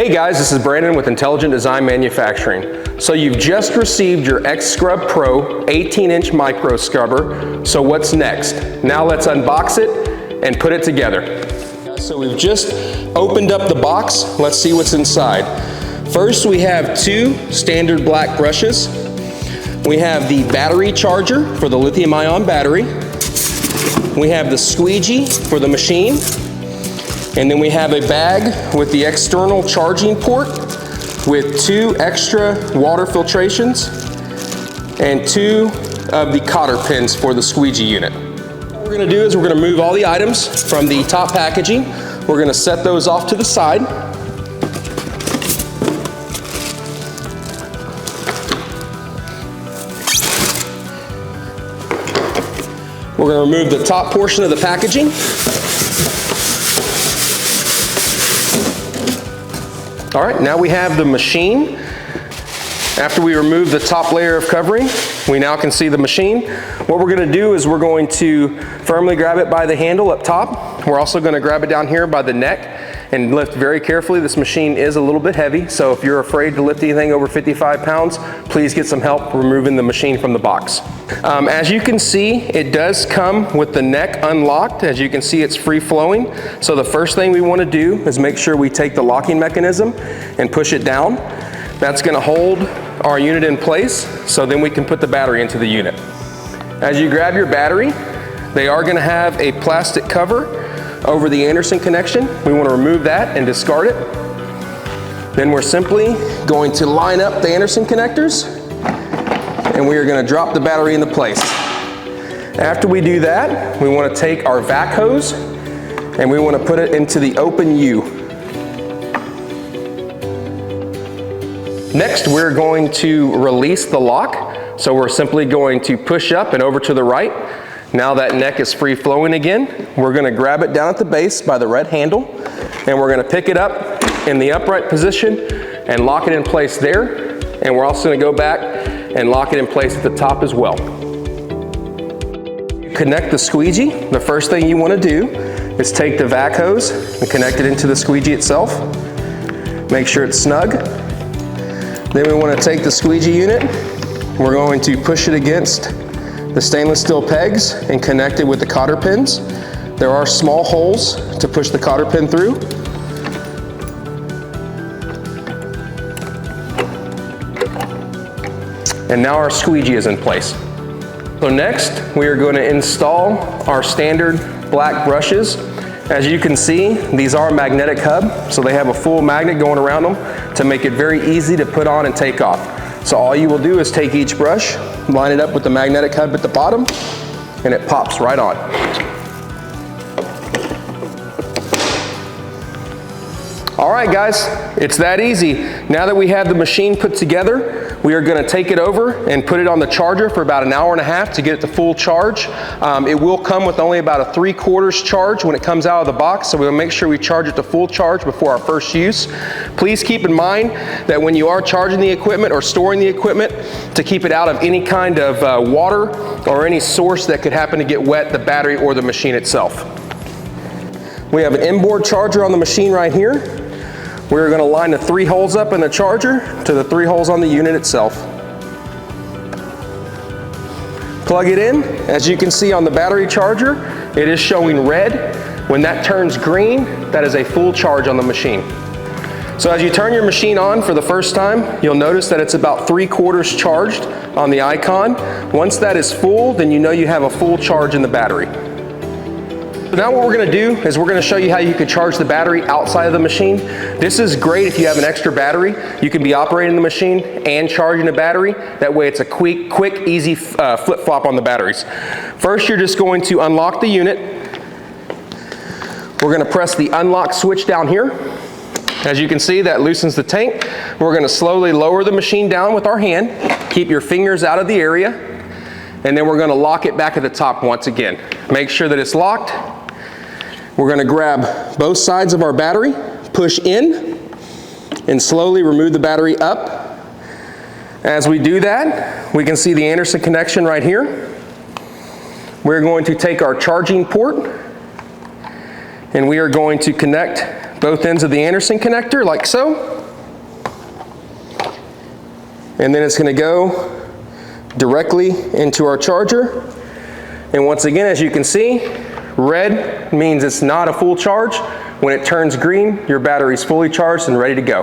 Hey guys, this is Brandon with Intelligent Design Manufacturing. So you've just received your X-Scrub Pro 18-inch micro scrubber. So what's next? Now let's unbox it and put it together. So we've just opened up the box. Let's see what's inside. First, we have two standard black brushes. We have the battery charger for the lithium-ion battery. We have the squeegee for the machine. And then we have a bag with the external charging port with two extra water filtrations and two of the cotter pins for the squeegee unit. What we're gonna do is we're gonna move all the items from the top packaging. We're gonna set those off to the side. We're gonna remove the top portion of the packaging. All right, now we have the machine. After we remove the top layer of covering, we now can see the machine. What we're gonna do is we're going to firmly grab it by the handle up top. We're also gonna grab it down here by the neck and lift very carefully. This machine is a little bit heavy, so if you're afraid to lift anything over 55 pounds, please get some help removing the machine from the box. As you can see, it does come with the neck unlocked. As you can see, it's free flowing. So the first thing we want to do is make sure we take the locking mechanism and push it down. That's going to hold our unit in place, so then we can put the battery into the unit. As you grab your battery, they are going to have a plastic cover over the Anderson connection. We want to remove that and discard it. Then we're simply going to line up the Anderson connectors and we are going to drop the battery into place. After we do that, we want to take our vac hose and we want to put it into the open U. Next, we're going to release the lock. So we're simply going to push up and over to the right. Now that neck is free flowing again. We're gonna grab it down at the base by the red handle and we're gonna pick it up in the upright position and lock it in place there. And we're also gonna go back and lock it in place at the top as well. Connect the squeegee. The first thing you wanna do is take the vac hose and connect it into the squeegee itself. Make sure it's snug. Then we wanna take the squeegee unit. We're going to push it against the stainless steel pegs and connect it with the cotter pins. There are small holes to push the cotter pin through. And now our squeegee is in place. So next, we are going to install our standard black brushes. As you can see, these are magnetic hub, so they have a full magnet going around them to make it very easy to put on and take off. So all you will do is take each brush, line it up with the magnetic hub at the bottom, and it pops right on. All right guys, it's that easy. Now that we have the machine put together, we are gonna take it over and put it on the charger for about an hour and a half to get it to full charge. It will come with only about a 3/4 charge when it comes out of the box, so we'll make sure we charge it to full charge before our first use. Please keep in mind that when you are charging the equipment or storing the equipment, to keep it out of any kind of water or any source that could happen to get wet, the battery or the machine itself. We have an inboard charger on the machine right here. We're going to line the 3 holes up in the charger to the 3 holes on the unit itself. Plug it in. As you can see on the battery charger, it is showing red. When that turns green, that is a full charge on the machine. So as you turn your machine on for the first time, you'll notice that it's about 3/4 charged on the icon. Once that is full, then you know you have a full charge in the battery. So now what we're gonna do is we're gonna show you how you can charge the battery outside of the machine. This is great if you have an extra battery. You can be operating the machine and charging the battery. That way it's a quick, easy flip-flop on the batteries. First, you're just going to unlock the unit. We're gonna press the unlock switch down here. As you can see, that loosens the tank. We're gonna slowly lower the machine down with our hand. Keep your fingers out of the area. And then we're gonna lock it back at the top once again. Make sure that it's locked. We're gonna grab both sides of our battery, push in, and slowly remove the battery up. As we do that, we can see the Anderson connection right here. We're going to take our charging port and we are going to connect both ends of the Anderson connector like so. And then it's going to go directly into our charger. And once again, as you can see, red means it's not a full charge. When it turns green, your battery's fully charged and ready to go.